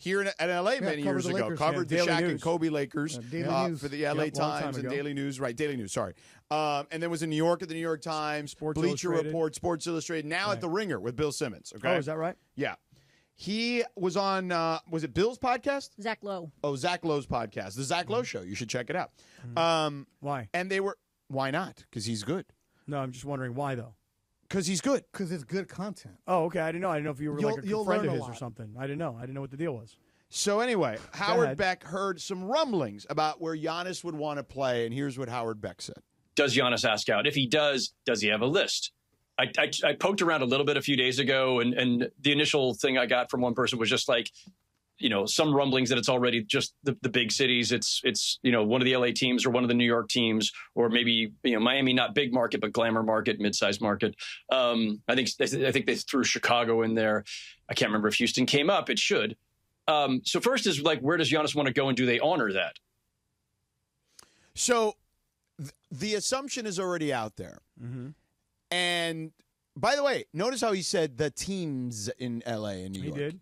here at LA many years ago. Lakers, Covered the Shaq News. and Kobe Lakers for the LA Times and Daily News. Right, Daily News, sorry. And then was in New York at the New York Times, Sports Bleacher Illustrated. Report, Sports Illustrated, now at The Ringer with Bill Simmons. Okay? Oh, is that right? Yeah. He was on, was it Bill's podcast? Zach Lowe. Oh, Zach Lowe's podcast. The Zach Lowe Show. You should check it out. Why? And why not? Because he's good. No, I'm just wondering why, though. Because he's good. Because it's good content. Oh, okay. I didn't know. I didn't know if you were like a You'll friend learn of a his or lot. something. I didn't know. I didn't know what the deal was. So anyway, Howard ahead. Beck heard some rumblings about where Giannis would want to play, and here's what Howard Beck said. Does Giannis ask out? If he does he have a list? I poked around a little bit a few days ago, and the initial thing I got from one person was just like, some rumblings that it's already just the big cities. It's one of the LA teams or one of the New York teams, or maybe Miami, not big market but glamour market, mid-sized market. I think they threw Chicago in there. I can't remember if Houston came up. It should. So first is like, where does Giannis want to go, and do they honor that? So the assumption is already out there. Mm-hmm. And by the way, notice how he said the teams in LA and New York.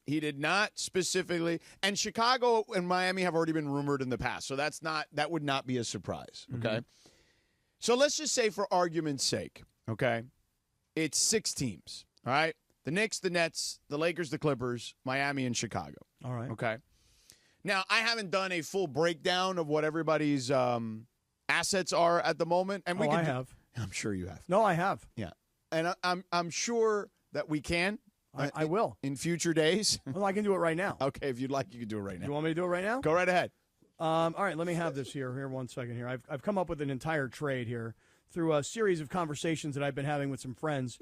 He did not specifically. And Chicago and Miami have already been rumored in the past. So that would not be a surprise. Okay. Mm-hmm. So let's just say, for argument's sake, okay, it's 6 teams. All right. The Knicks, the Nets, the Lakers, the Clippers, Miami, and Chicago. All right. Okay. Now, I haven't done a full breakdown of what everybody's assets are at the moment. And I have. I'm sure you have. No, I have. Yeah. And I'm sure that we can. I will. In future days. Well, I can do it right now. Okay, if you'd like, you can do it right now. You want me to do it right now? Go right ahead. All right, let me have this here. Here, 1 second here. I've come up with an entire trade here through a series of conversations that I've been having with some friends.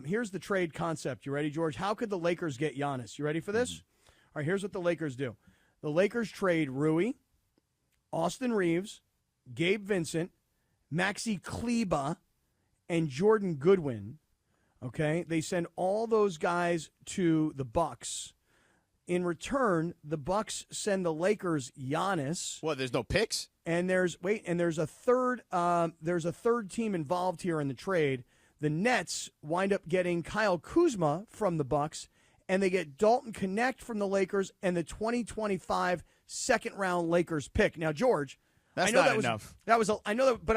Here's the trade concept. You ready, George? How could the Lakers get Giannis? You ready for this? Mm-hmm. All right, here's what the Lakers do. The Lakers trade Rui, Austin Reeves, Gabe Vincent, Maxi Kleber, and Jordan Goodwin. Okay, they send all those guys to the Bucks. In return, the Bucks send the Lakers Giannis. What? There's no picks? And there's a third team involved here in the trade. The Nets wind up getting Kyle Kuzma from the Bucks, and they get Dalton Connect from the Lakers and the 2025 second-round Lakers pick. Now, George, That's I know not that enough. I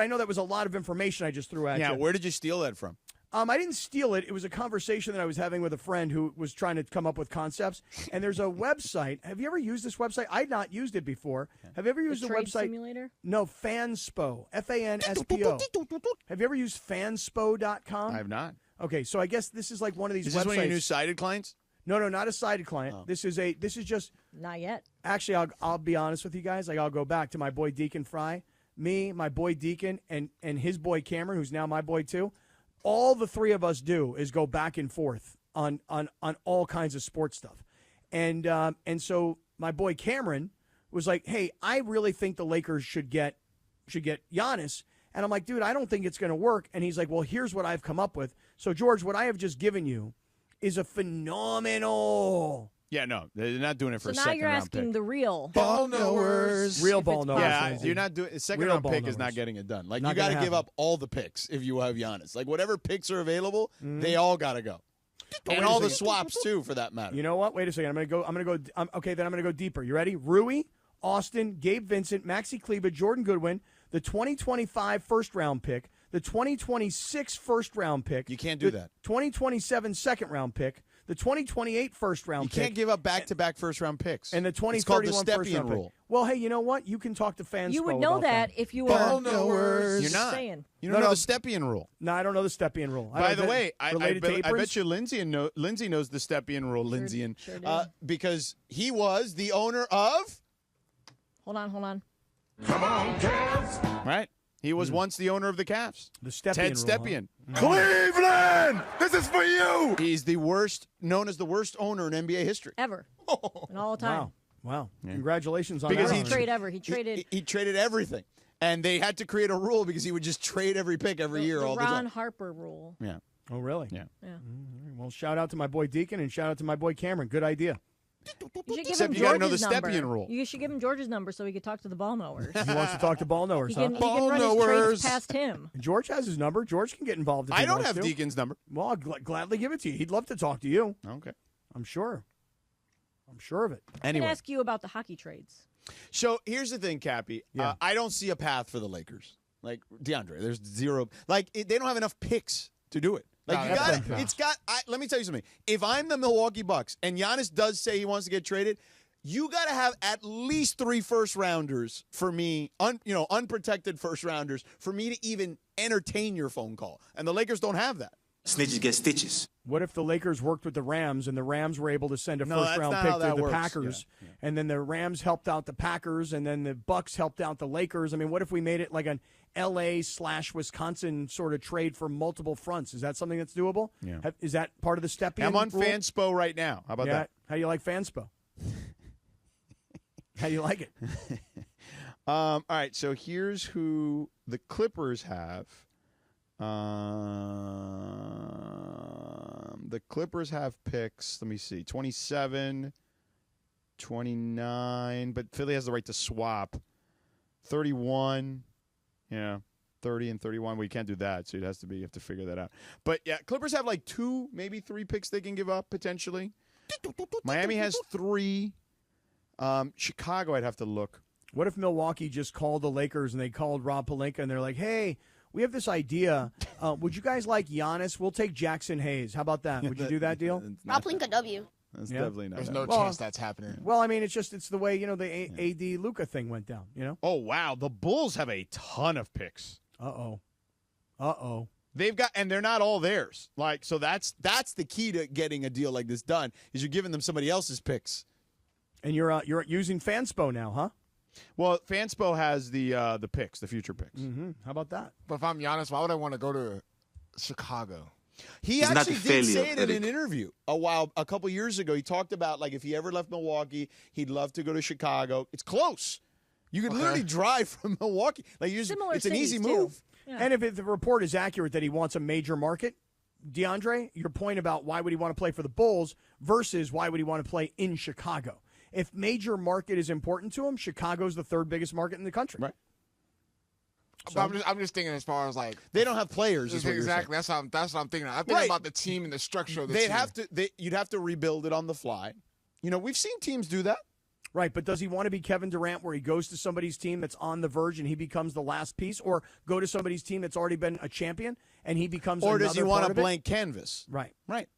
know that was a lot of information I just threw at you. Yeah, where did you steal that from? I didn't steal it. It was a conversation that I was having with a friend who was trying to come up with concepts. And there's a website. Have you ever used this website? I'd not used it before. Have you ever used the trade website? Simulator? No, Fanspo. Fanspo. Have you ever used fanspo.com? I have not. Okay, so I guess this is like one of these Is this websites. one of your new cited clients? No, not a sided client. Oh. This is just. Not yet. Actually, I'll be honest with you guys. Like, I'll go back to my boy Deacon Fry, me, my boy Deacon, and his boy Cameron, who's now my boy too. All the three of us do is go back and forth on all kinds of sports stuff, and so my boy Cameron was like, "Hey, I really think the Lakers should get Giannis," and I'm like, "Dude, I don't think it's going to work." And he's like, "Well, here's what I've come up with." So, George, what I have just given you is a phenomenal. Yeah, no, they're not doing it for So a now second you're round asking pick. the real. Ball knowers. Real If ball it's knowers. Yeah, you're not doing second Real round ball pick is knowers. not getting it done. Like, Not you got to gonna give happen. up all the picks if you have Giannis. Like, whatever picks are available, they all got to go, wait and a all the second. swaps too, for that matter. You know what? Wait a second. I'm gonna go deeper. You ready? Rui, Austin, Gabe Vincent, Maxi Kleber, Jordan Goodwin, the 2025 first round pick, the 2026 first round pick. You can't do the that. 2027 second round pick, the 2028 first round You pick. can't give up back-to-back first-round picks. And the It's called the 2031 first Stepien round rule. pick. Well, hey, you know what? You can talk to fans. You would know that if you were Ball knowers. You're not. saying. You don't No, know no. the Stepien rule. No, I don't know the Stepien rule. By the way, I bet bet you Lindsay knows the Stepien rule. Sure did. Because he was the owner of. Hold on. Right. He was once the owner of the Cavs. The Stepien Ted rule, Stepien. Cleveland! This is for you! He's known as the worst owner in NBA history. Ever. In all time. Wow. Congratulations on Because that. he Worst trade ever. He traded He traded everything. And they had to create a rule because he would just trade every pick every year the all the Ron time. Harper rule. Yeah. Oh, really? Yeah. Yeah. Well, shout out to my boy Deacon and shout out to my boy Cameron. Good idea. You should give Except him you gotta know George's the number. Stepien rule. You should give him George's number so he could talk to the ball knowers. He wants to talk to ball knowers, He can, huh? he can run his knowers. trades past him. George has his number. George can get involved if I he don't wants have to. Deacon's number. Well, I'll gladly give it to you. He'd love to talk to you. Okay. I'm sure. I'm sure of it. I Anyway, can ask you about the hockey trades. so here's the thing, Cappy. Yeah. I don't see a path for the Lakers. Like DeAndre, there's zero. Like they don't have enough picks to do it. Like No, you got that's it. It's got. Let me tell you something. If I'm the Milwaukee Bucks and Giannis does say he wants to get traded, you got to have at least 3 first-rounders for me, unprotected first-rounders for me to even entertain your phone call. And the Lakers don't have that. Snitches get stitches. What if the Lakers worked with the Rams and the Rams were able to send a No, that's first-round not pick how to that the works. Packers, Yeah. and then the Rams helped out the Packers, and then the Bucks helped out the Lakers? I mean, what if we made it like an LA/Wisconsin sort of trade for multiple fronts? Is that something that's doable? Yeah. Is that part of the step-in I'm on rule? Fanspo right now. How about Yeah. that? How do you like Fanspo? How do you like it? All right, so here's who the Clippers have. The Clippers have picks. Let me see. 27, 29, but Philly has the right to swap. 31, yeah, 30 and 31. Well, you can't do that, so it has to be. You have to figure that out. But yeah, Clippers have like 2, maybe 3 picks they can give up potentially. Miami has 3. Chicago, I'd have to look. What if Milwaukee just called the Lakers and they called Rob Pelinka and they're like, hey, we have this idea. Would you guys like Giannis? We'll take Jackson Hayes. How about that? Would you do that deal? Rob Pelinka W. That's Yeah. definitely not. There's happening. no chance that's happening. Well, I mean, it's the way, the AD Luka thing went down, Oh wow, the Bulls have a ton of picks. Uh-oh. They've got, and they're not all theirs. Like, so that's the key to getting a deal like this done is you're giving them somebody else's picks. And you're using Fanspo now, huh? Well, Fanspo has the picks, the future picks. Mm-hmm. How about that? But if I'm Giannis, why would I want to go to Chicago? He He's not actually the did failure, say it in Eric. an interview a couple years ago. He talked about like if he ever left Milwaukee, he'd love to go to Chicago. It's close. You could literally drive from Milwaukee. Like Similar it's an easy cities, too. move. Yeah. And if the report is accurate that he wants a major market, DeAndre, your point about why would he want to play for the Bulls versus why would he want to play in Chicago? If major market is important to him, Chicago's the 3rd biggest market in the country. Right. But I'm just thinking as far as like They don't have players. Is what you're saying. exactly. That's what I'm thinking. I'm thinking Right. about the team and the structure of the They'd team. have to. You'd have to rebuild it on the fly. We've seen teams do that. Right, but does he want to be Kevin Durant where he goes to somebody's team that's on the verge and he becomes the last piece, or go to somebody's team that's already been a champion and he becomes Or does he another want part a of it? blank canvas? Right. Right.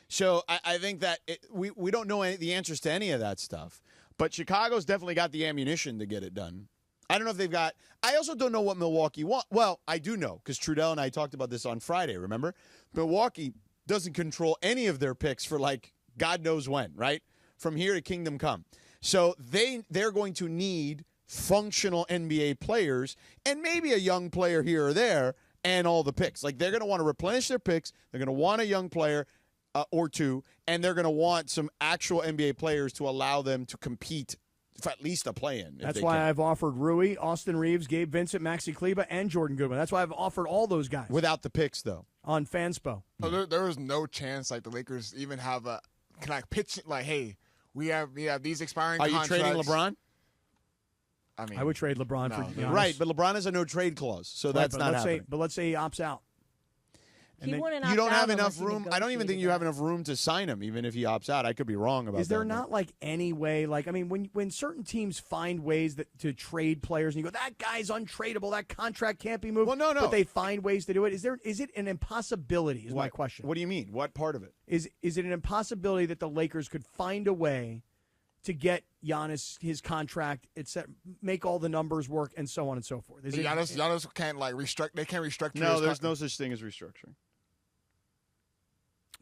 So I think that we don't know the answers to any of that stuff. But Chicago's definitely got the ammunition to get it done. I don't know if they've got – I also don't know what Milwaukee wants. Well, I do know because Trudell and I talked about this on Friday, remember? Milwaukee doesn't control any of their picks for like God knows when, right? From here to kingdom come. So they're going to need functional NBA players and maybe a young player here or there and all the picks. Like they're going to want to replenish their picks. They're going to want a young player or two, and they're going to want some actual NBA players to allow them to compete for at least a play-in. That's why I've offered Rui, Austin Reeves, Gabe Vincent, Maxi Kleba, and Jordan Goodwin. That's why I've offered all those guys. Without the picks, though. On Fanspo. So there is no chance like the Lakers even have a can I pitch like, hey, we have these expiring Are you contracts. trading LeBron? I mean, I would trade LeBron for no. Giannis. Right, but LeBron has a no-trade clause, so that's but not let's happening. But let's say he opts out. And He then- wouldn't You opt don't out have unless enough he room. I don't even think negotiated you have that. enough room to sign him, even if he opts out. I could be wrong about that. Is there not like any way, like, I mean, when certain teams find ways to trade players and you go, that guy's untradeable, that contract can't be moved. Well, no. But they find ways to do it. Is it an impossibility is my question. What do you mean? What part of it? Is it an impossibility that the Lakers could find a way to get Giannis his contract, make all the numbers work, and so on and so forth? Giannis can't like restructure. They can't restructure. No, his there's no such thing as restructuring.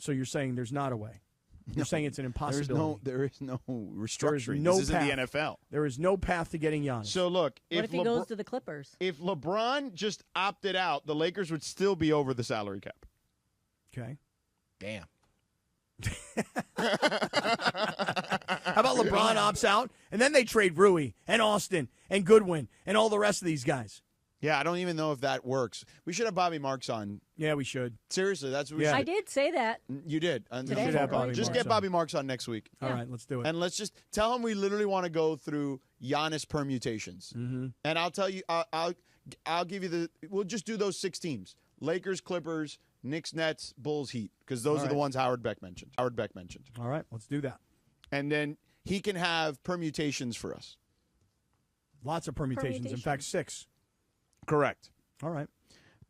So you're saying there's not a way? You're saying it's an impossibility. There is no restructuring. no this isn't the path. NFL. There is no path to getting Giannis. So look, What if he goes to the Clippers? if LeBron just opted out, the Lakers would still be over the salary cap. Okay. Damn. How about LeBron opts out, and then they trade Rui and Austin and Goodwin and all the rest of these guys? Yeah, I don't even know if that works. We should have Bobby Marks on. Yeah, we should. Seriously, that's what we Yeah. should. I did say that. You did. And Today should have Bobby just Marks get on. Bobby Marks on next week. All right, let's do it. And let's just tell him we literally want to go through Giannis permutations. Mm-hmm. And I'll tell you, I'll give you we'll just do those 6 teams: Lakers, Clippers, Knicks, Nets, Bulls, Heat, because those are the ones Howard Beck mentioned. All right, let's do that. and then he can have permutations for us. Lots of permutations. In fact, 6. Correct. All right.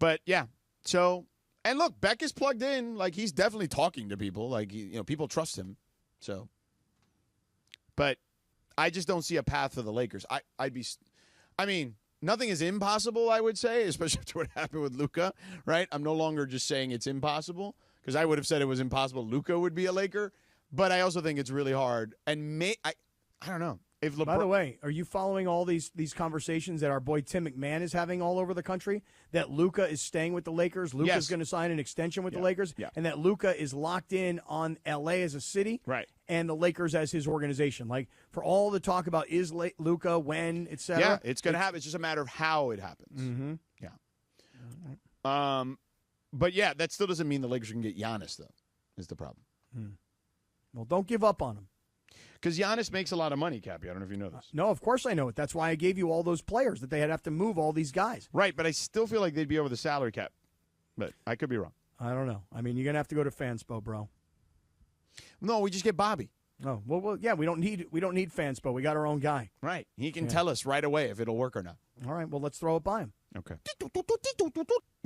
But yeah, so and look, Beck is plugged in. Like he's definitely talking to people. Like people trust him. So, but I just don't see a path for the Lakers. I mean, nothing is impossible. I would say, especially after what happened with Luka. Right? I'm no longer just saying it's impossible because I would have said it was impossible. Luka would be a Laker, but I also think it's really hard. And I don't know. If By the way, are you following all these conversations that our boy Tim McMahon is having all over the country? That Luka is staying with the Lakers, Luka's going to sign an extension with the Lakers, and that Luka is locked in on L.A. as a city, right? And the Lakers as his organization. Like for all the talk about is Luka, when, etc. Yeah, it's going to happen. It's just a matter of how it happens. Mm-hmm. Yeah. But yeah, that still doesn't mean the Lakers can get Giannis though. Is the problem? Well, don't give up on him. Because Giannis makes a lot of money, Cappy. I don't know if you know this. No, of course I know it. That's why I gave you all those players, that they'd have to move all these guys. Right, but I still feel like they'd be over the salary cap. But I could be wrong. I don't know. I mean, you're going to have to go to Fanspo, bro. No, we just get Bobby. Oh, well, yeah, we don't need Fanspo. We got our own guy. Right. He can tell us right away if it'll work or not. All right, well, let's throw it by him. Okay.